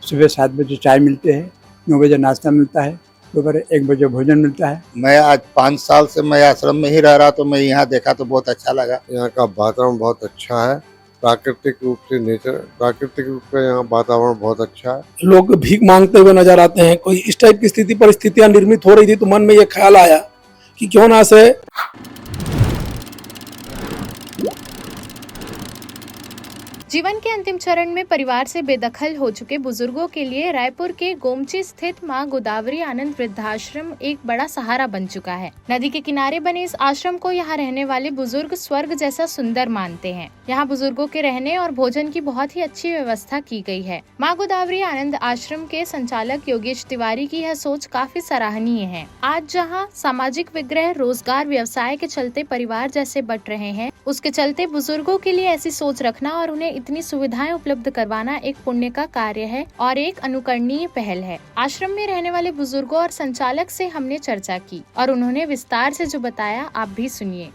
सुबह 7 बजे चाय मिलते हैं, 9 बजे नाश्ता मिलता है, दोपहर 1 बजे भोजन मिलता है। मैं आज 5 साल से मैं आश्रम में ही रह रहा, तो मैं यहाँ देखा तो बहुत अच्छा लगा। यहाँ का वातावरण बहुत अच्छा है, प्राकृतिक रूप का यहाँ वातावरण बहुत अच्छा है। लोग भीख मांगते हुए नजर आते हैं। कोई इस टाइप की स्थिति परिस्थितियां निर्मित हो रही थी तो मन में ये ख्याल आया कि क्यों ना से जीवन के अंतिम चरण में परिवार से बेदखल हो चुके बुजुर्गों के लिए रायपुर के गोमची स्थित मां गोदावरी आनंद वृद्धाश्रम एक बड़ा सहारा बन चुका है। नदी के किनारे बने इस आश्रम को यहाँ रहने वाले बुजुर्ग स्वर्ग जैसा सुंदर मानते हैं। यहाँ बुजुर्गों के रहने और भोजन की बहुत ही अच्छी व्यवस्था की गई है। मां गोदावरी आनंद आश्रम के संचालक योगेश तिवारी की यह सोच काफी सराहनीय है। आज जहाँ सामाजिक विग्रह, रोजगार, व्यवसाय के चलते परिवार जैसे बट रहे हैं, उसके चलते बुजुर्गों के लिए ऐसी सोच रखना और उन्हें इतनी सुविधाएं उपलब्ध करवाना एक पुण्य का कार्य है और एक अनुकरणीय पहल है। आश्रम में रहने वाले बुजुर्गों और संचालक से हमने चर्चा की और उन्होंने विस्तार से जो बताया आप भी सुनिए।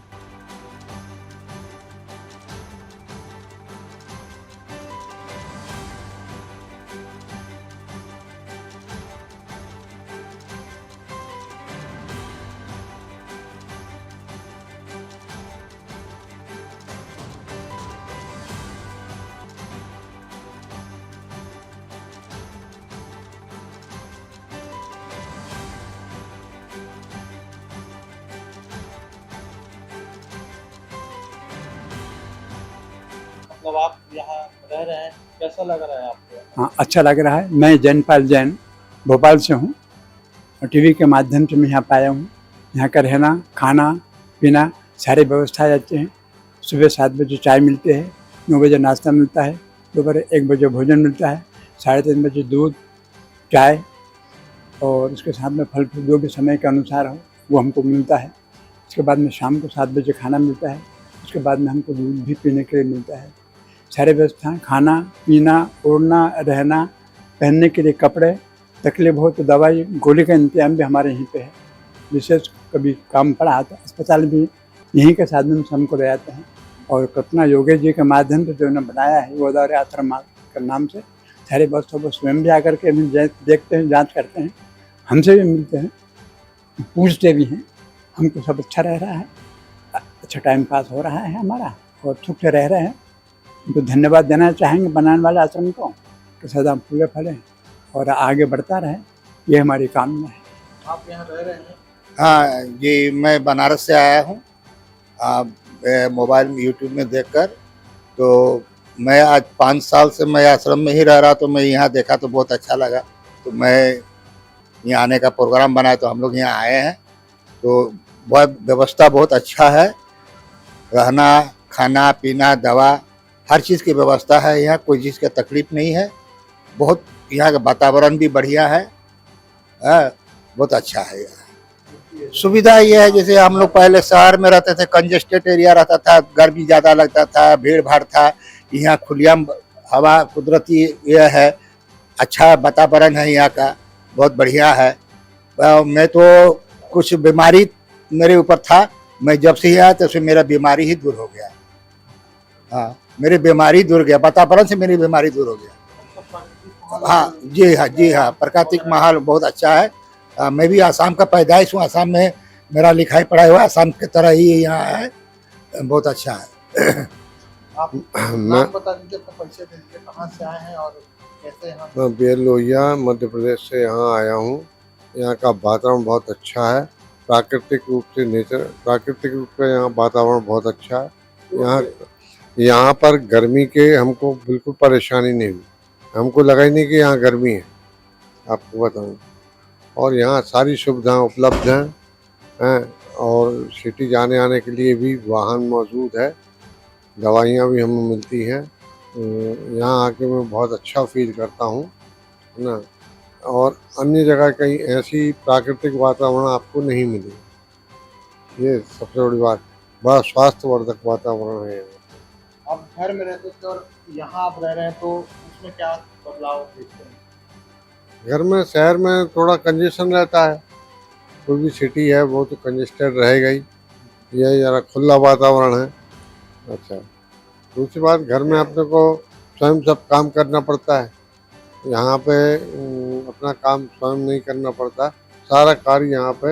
मतलब आप यहाँ रह रहे हैं, कैसा लग रहा है आपको? हाँ, अच्छा लग रहा है। मैं जैनपाल जैन भोपाल से हूँ और टीवी के माध्यम से मैं यहाँ पाया हूँ। यहाँ का रहना, खाना पीना सारी व्यवस्था रहती हैं। सुबह 7 बजे चाय मिलते हैं, 9 बजे नाश्ता मिलता है, दोपहर 1 बजे भोजन मिलता है, 3:30 बजे दूध, चाय और उसके साथ में फल फूल जो भी समय के अनुसार हो वो हमको मिलता है। उसके बाद में शाम को 7 बजे खाना मिलता है। उसके बाद में हमको दूध भी पीने के लिए मिलता है। सारी व्यवस्था, खाना पीना, ओढ़ना, रहना, पहनने के लिए कपड़े, तकलीफ हो तो दवाई गोली का इंतजाम भी हमारे यहीं पे है। विशेष कभी काम पड़ा तो अस्पताल भी यहीं के साधन से हमको ले जाते हैं। और कल्पना योगेश जी के माध्यम से जो उन्होंने बनाया है गोदावरी आश्रम के नाम से, सारी व्यवस्था वो स्वयं भी आकर के हम देखते हैं, जाँच करते हैं, हमसे भी मिलते हैं, पूछते भी हैं। हमको सब अच्छा रह रहा है, अच्छा टाइम पास हो रहा है हमारा और सुख से रह रहे हैं। उनको धन्यवाद देना चाहेंगे बनाने वाले आश्रम को कि सदा फूले फले और आगे बढ़ता रहे, ये हमारी कामना है। आप यहाँ रह रहे हैं? हाँ जी, मैं बनारस से आया हूँ। मोबाइल में यूट्यूब में देखकर, तो मैं आज 5 साल से मैं आश्रम में ही रह रहा, तो मैं यहाँ देखा तो बहुत अच्छा लगा। तो मैं यहाँ आने का प्रोग्राम बनाया तो हम लोग यहाँ आए हैं। तो बहुत व्यवस्था बहुत अच्छा है, रहना, खाना पीना, दवा, हर चीज़ की व्यवस्था है। यहाँ कोई चीज़ का तकलीफ नहीं है। बहुत यहाँ का वातावरण भी बढ़िया है, बहुत अच्छा है। यहाँ सुविधा ये है, जैसे हम लोग पहले शहर में रहते थे, कंजेस्टेड एरिया रहता था, गर्मी ज़्यादा लगता था, भीड़ भाड़ था। यहाँ खुलियाम हवा, कुदरती ये है, अच्छा वातावरण है यहाँ का, बहुत बढ़िया है। मैं तो कुछ बीमारी मेरे ऊपर था, मैं जब से ही आया तब से मेरा बीमारी ही दूर हो गया। हाँ, मेरी बीमारी दूर गया, वातावरण से मेरी बीमारी दूर हो गया। हाँ जी, हाँ जी, हाँ, प्राकृतिक माहौल बहुत अच्छा है। मैं भी आसाम का पैदाइश हूँ, आसाम में मेरा लिखाई पढ़ाई हुआ, आसाम की तरह ही यहाँ है, बहुत अच्छा है। आप नाम बता दीजिए, अपना परिचय दे दीजिए, कहाँ से आए हैं और कैसे यहाँ? मैं बेर लोहिया मध्य प्रदेश से यहाँ आया हूँ। यहाँ का वातावरण बहुत अच्छा है, प्राकृतिक रूप का यहाँ वातावरण बहुत अच्छा है। यहाँ पर गर्मी के हमको बिल्कुल परेशानी नहीं हुई, हमको लगा ही नहीं कि यहाँ गर्मी है, आपको बताऊँ। और यहाँ सारी सुविधाएं उपलब्ध हैं और सिटी जाने आने के लिए भी वाहन मौजूद है, दवाइयाँ भी हमें मिलती हैं। यहाँ आके मैं बहुत अच्छा फील करता हूँ, है ना। और अन्य जगह कहीं ऐसी प्राकृतिक वातावरण आपको नहीं मिलेगी, ये सबसे बड़ी बात। बड़ा स्वास्थ्यवर्धक वातावरण है। आप घर में रहते थे और यहाँ आप रह रहे हैं, तो उसमें क्या बदलाव देखते हैं? घर में, शहर में थोड़ा कंजेशन रहता है, कोई भी सिटी है वो तो कंजेस्टेड रहेगा ही। यह ज़रा खुला वातावरण है। अच्छा, दूसरी बात, घर में अपने को स्वयं सब काम करना पड़ता है, यहाँ पे अपना काम स्वयं नहीं करना पड़ता, सारा कार्य यहाँ पे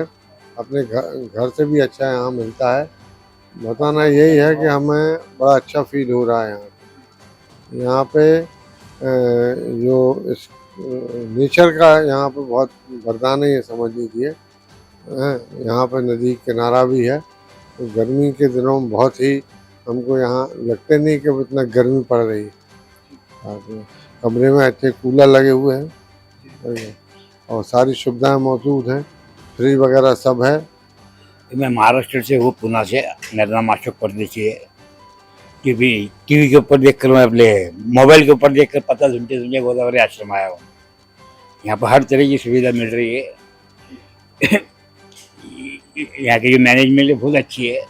अपने घर से भी अच्छा यहाँ मिलता है। बताना यही है कि हमें बड़ा अच्छा फील हो रहा है यहाँ पे जो इस नेचर का यहाँ पे बहुत वरदान है, ये समझ लीजिए। यहाँ पे नदी किनारा भी है, तो गर्मी के दिनों में बहुत ही हमको यहाँ लगते नहीं कि इतना गर्मी पड़ रही है। कमरे में अच्छे कूलर लगे हुए हैं और सारी सुविधाएं मौजूद हैं, फ्रिज वगैरह सब है। मैं महाराष्ट्र से हूँ, पुणे से। मेरा नाम अशोक परदेशी है। टीवी के ऊपर देखकर, मैं अपने मोबाइल के ऊपर देखकर 50 घंटे से गोदावरी आश्रम आया हूँ। यहाँ पर हर तरह की सुविधा मिल रही है। यहाँ की जो मैनेजमेंट है बहुत अच्छी है,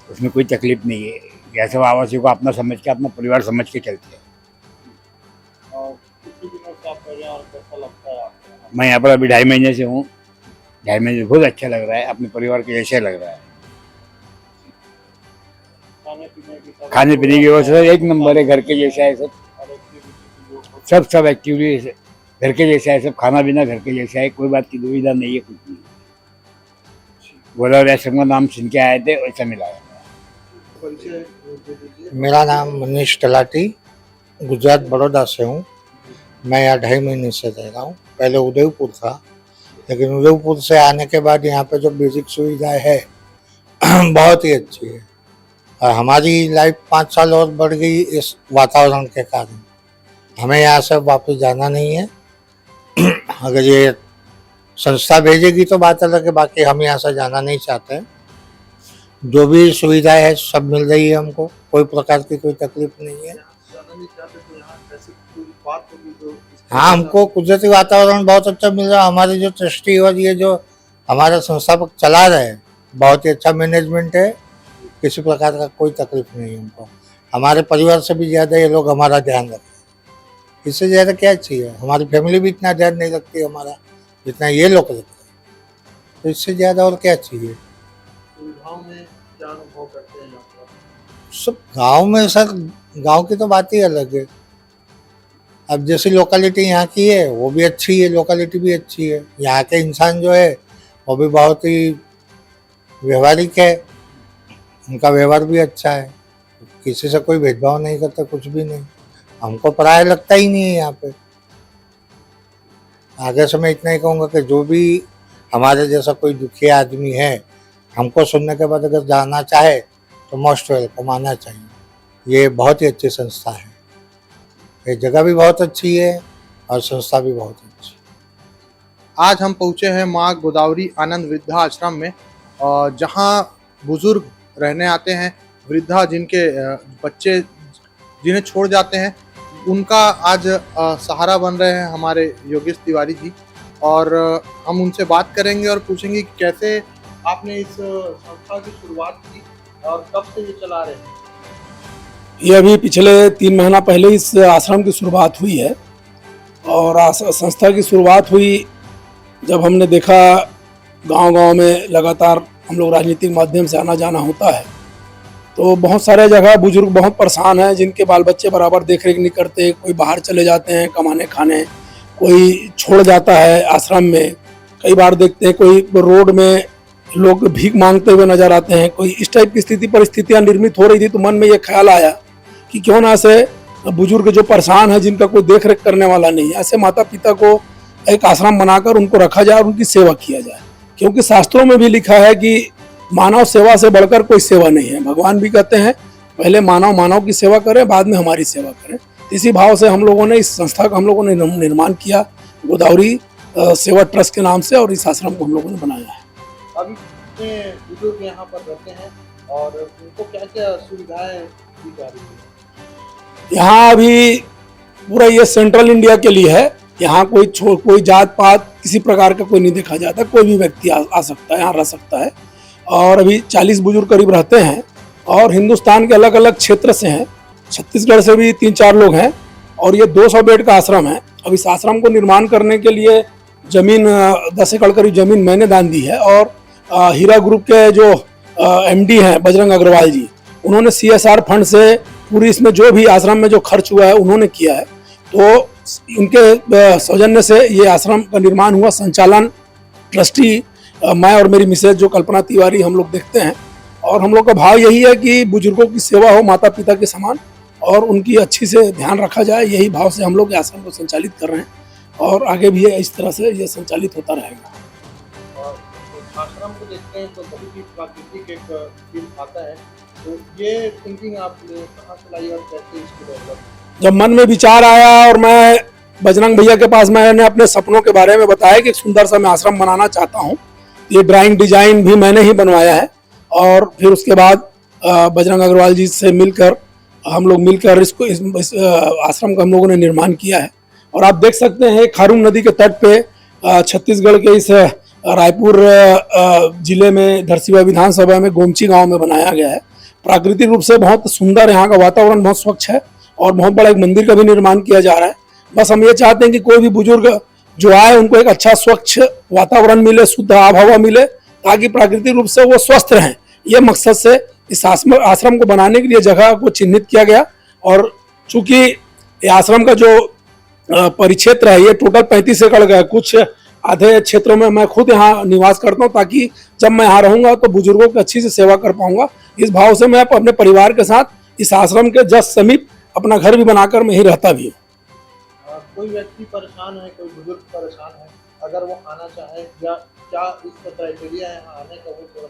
उसमें कोई तकलीफ नहीं है। यहाँ सब आवासी को अपना समझ के, अपना परिवार समझ के चलते हैं। और कितने दिनों से आप रह रहे हैं और कैसा लगता है आपको? मैं यहाँ पर अभी 2.5 महीने से हूँ। 2.5 महीने से बहुत अच्छा लग रहा है, अपने परिवार के जैसे लग रहा है। खाने पीने की व्यवस्था एक नंबर है, घर के जैसा है सब। सब एक्टिविटी घर के जैसा है, सब खाना पीना घर के जैसा है, कोई बात की दुविधा नहीं है, कुछ नहीं। गोदावरी आश्रम का नाम सुन के आए थे, वैसा मिला है। मेरा नाम मनीष तलाटी, गुजरात बड़ौदा से हूँ। मैं यहाँ 2.5 महीने से रह रहा हूँ। पहले उदयपुर था, लेकिन उदयपुर से आने के बाद यहाँ पे जो बेसिक सुविधाएं है बहुत ही अच्छी है। और हमारी लाइफ 5 साल और बढ़ गई इस वातावरण के कारण। हमें यहाँ से वापस जाना नहीं है। अगर ये संस्था भेजेगी तो बात अलग है, बाकी हम यहाँ से जाना नहीं चाहते हैं। जो भी सुविधाएं है सब मिल रही है हमको, कोई प्रकार की कोई तकलीफ नहीं है। हाँ, हमको कुदरती वातावरण बहुत अच्छा मिल रहा है। हमारे जो ट्रस्टी और ये जो हमारा संस्थापक चला रहे हैं, बहुत ही अच्छा मैनेजमेंट है। किसी प्रकार का कोई तकलीफ नहीं है हमको। हमारे परिवार से भी ज़्यादा ये लोग हमारा ध्यान रखते हैं। इससे ज़्यादा क्या चाहिए? हमारी फैमिली भी इतना ध्यान नहीं रखती हमारा जितना ये लोग रखते हैं। तो इससे ज़्यादा और क्या चाहिए? सुविधाओं में क्या अनुभव करते हैं आप? सब गांव में सर, गांव की तो बात ही अलग है। अब जैसी लोकेलिटी यहाँ की है वो भी अच्छी है, लोकेलिटी भी अच्छी है। यहाँ के इंसान जो है वो भी बहुत ही व्यवहारिक है, उनका व्यवहार भी अच्छा है, किसी से कोई भेदभाव नहीं करते, कुछ भी नहीं। हमको पराया लगता ही नहीं है यहाँ पे। आगे से मैं इतना ही कहूँगा कि जो भी हमारे जैसा कोई दुखी आदमी है, हमको सुनने के बाद अगर जाना चाहे तो मोस्ट वेलकम, आना चाहिए। ये बहुत ही अच्छी संस्था है, ये जगह भी बहुत अच्छी है और संस्था भी बहुत अच्छी है। आज हम पहुँचे हैं माँ गोदावरी आनंद वृद्धा आश्रम में, जहाँ बुजुर्ग रहने आते हैं। वृद्धा जिनके बच्चे जिन्हें छोड़ जाते हैं, उनका आज सहारा बन रहे हैं हमारे योगेश तिवारी जी। और हम उनसे बात करेंगे और पूछेंगे कि कैसे आपने इस संस्था की शुरुआत की और कब से ये चला रहे हैं। ये अभी पिछले 3 महीना पहले इस आश्रम की शुरुआत हुई है। और संस्था की शुरुआत हुई जब हमने देखा गांव-गांव में लगातार हम लोग राजनीतिक माध्यम से आना जाना होता है, तो बहुत सारे जगह बुजुर्ग बहुत परेशान हैं, जिनके बाल बच्चे बराबर देख रेख नहीं करते। कोई बाहर चले जाते हैं कमाने खाने, कोई छोड़ जाता है आश्रम में। कई बार देखते हैं कोई रोड में लोग भीख मांगते हुए नजर आते हैं। कोई इस टाइप की परिस्थितियां निर्मित हो रही थी, तो मन में ये ख्याल आया कि क्यों ना ऐसे बुजुर्ग जो परेशान है, जिनका कोई देख रेख करने वाला नहीं है, ऐसे माता पिता को एक आश्रम बनाकर उनको रखा जाए और उनकी सेवा किया जाए। क्योंकि शास्त्रों में भी लिखा है कि मानव सेवा से बढ़कर कोई सेवा नहीं है। भगवान भी कहते हैं पहले मानव की सेवा करें, बाद में हमारी सेवा करें। इसी भाव से हम लोगों ने इस संस्था का हम लोगों ने निर्माण किया, गोदावरी सेवा ट्रस्ट के नाम से, और इस आश्रम को हम लोगों ने बनाया है। अभी कितने बुजुर्ग यहाँ पर रहते हैं और उनको क्या क्या सुविधाएं दी जा रही है? यहाँ अभी पूरा ये सेंट्रल इंडिया के लिए है। यहाँ कोई जात पात किसी प्रकार का कोई नहीं देखा जाता, कोई भी व्यक्ति आ सकता है, यहाँ रह सकता है। और अभी 40 बुजुर्ग करीब रहते हैं और हिंदुस्तान के अलग अलग क्षेत्र से हैं। छत्तीसगढ़ से भी 3-4 लोग हैं और ये 200 बेड का आश्रम है। अब इस आश्रम को निर्माण करने के लिए जमीन 10 एकड़ करीब जमीन मैंने दान दी है। और हीरा ग्रुप के जो MD हैं बजरंग अग्रवाल जी, उन्होंने CSR फंड से पूरी इसमें जो भी आश्रम में जो खर्च हुआ है उन्होंने किया है। तो उनके सौजन्य से ये आश्रम का निर्माण हुआ। संचालन ट्रस्टी मैं और मेरी मिसेज जो कल्पना तिवारी हम लोग देखते हैं, और हम लोग का भाव यही है कि बुजुर्गों की सेवा हो माता पिता के समान और उनकी अच्छी से ध्यान रखा जाए। यही भाव से हम लोग आश्रम को संचालित कर रहे हैं और आगे भी इस तरह से ये संचालित होता रहेगा। और आश्रम को देखते हैं तो बहुत ही प्राकृतिक एक फील आता है, तो ये थिंकिंग आपने कहाँ से लाई और कैसे इसको डेवलप? जब मन में विचार आया और मैं बजरंग भैया के पास मैंने अपने सपनों के बारे में बताया कि एक सुंदर सा मैं आश्रम बनाना चाहता हूँ। ये ड्राइंग डिजाइन भी मैंने ही बनवाया है और फिर उसके बाद बजरंग अग्रवाल जी से मिलकर हम लोग मिलकर इस आश्रम का हम लोगों ने निर्माण किया है। और आप देख सकते हैं खारून नदी के तट पे छत्तीसगढ़ के इस रायपुर जिले में धरसीवा विधानसभा में गोमची गांव में बनाया गया है। प्राकृतिक रूप से बहुत सुंदर, यहाँ का वातावरण बहुत स्वच्छ है और बहुत बड़ा एक मंदिर का भी निर्माण किया जा रहा है। बस हम ये चाहते हैं कि कोई भी बुजुर्ग जो आए उनको एक अच्छा स्वच्छ वातावरण मिले, शुद्ध आबहवा मिले, ताकि प्राकृतिक रूप से वो स्वस्थ रहें। ये मकसद से इस आश्रम को बनाने के लिए जगह को चिन्हित किया गया। और चूंकि ये आश्रम का जो परिक्षेत्र है ये टोटल 35 एकड़ का है, कुछ आधे क्षेत्रों में मैं खुद यहाँ निवास करता हूँ, ताकि जब मैं यहाँ रहूंगा तो बुजुर्गों की अच्छी से सेवा कर पाऊंगा। इस भाव से मैं अपने परिवार के साथ इस आश्रम के जस्ट समीप अपना घर भी बनाकर मैं ही रहता भी हूँ। कोई व्यक्ति परेशान है, कोई बुजुर्ग परेशान है, अगर वो आना चाहे या क्या इसका क्राइटेरिया है आने का, वो थोड़ा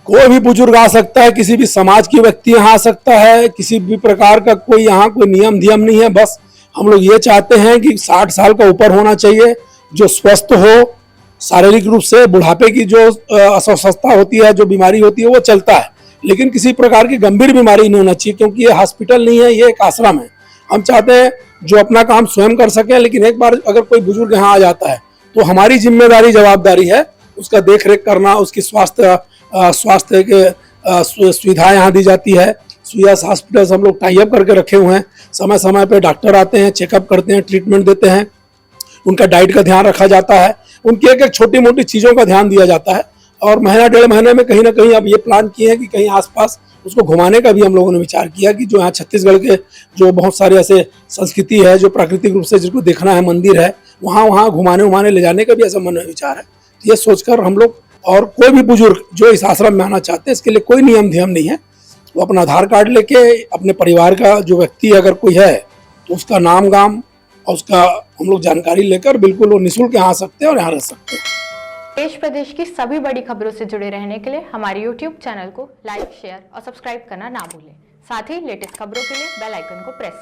कोई भी बुजुर्ग आ सकता है, किसी भी समाज की व्यक्ति यहाँ आ सकता है, किसी भी प्रकार का कोई यहाँ कोई नियम धियम नहीं है। बस हम लोग ये चाहते हैं कि 60 साल का ऊपर होना चाहिए, जो स्वस्थ हो, शारीरिक रूप से बुढ़ापे की जो अस्वस्थता होती है, जो बीमारी होती है वो चलता है, लेकिन किसी प्रकार की गंभीर बीमारी नहीं होना चाहिए, क्योंकि ये हॉस्पिटल नहीं है, ये एक आश्रम है। हम चाहते हैं जो अपना काम स्वयं कर सके, लेकिन एक बार अगर कोई बुजुर्ग यहाँ आ जाता है तो हमारी जिम्मेदारी जवाबदारी है उसका देख रेख करना, उसकी स्वास्थ्य के सुविधाएं यहाँ दी जाती है। सुयास हॉस्पिटल से हम लोग टाई अप करके रखे हुए हैं, समय समय पे डॉक्टर आते हैं, चेकअप करते हैं, ट्रीटमेंट देते हैं, उनका डाइट का ध्यान रखा जाता है, उनकी एक एक छोटी मोटी चीज़ों का ध्यान दिया जाता है। और महीना 1.5 महीने में कहीं ना कहीं अब ये प्लान किए हैं कि कहीं आसपास उसको घुमाने का भी हम लोगों ने विचार किया कि जो यहाँ छत्तीसगढ़ के जो बहुत सारे ऐसे संस्कृति है जो प्राकृतिक रूप से जिसको देखना है, मंदिर है, वहाँ घुमाने ले जाने का भी ऐसा मन में विचार है। तो ये सोचकर हम लोग, और कोई भी बुजुर्ग जो इस आश्रम में आना चाहते हैं इसके लिए कोई नियम धियम नहीं है। वो अपना आधार कार्ड लेके अपने परिवार का जो व्यक्ति अगर कोई है तो उसका नाम गाम और उसका हम लोग जानकारी लेकर बिल्कुल वो निःशुल्क यहाँ आ सकते हैं और यहाँ रह सकते हैं। देश प्रदेश की सभी बड़ी खबरों से जुड़े रहने के लिए हमारे YouTube चैनल को लाइक, शेयर और सब्सक्राइब करना ना भूलें। साथ ही लेटेस्ट खबरों के लिए बेल आइकन को प्रेस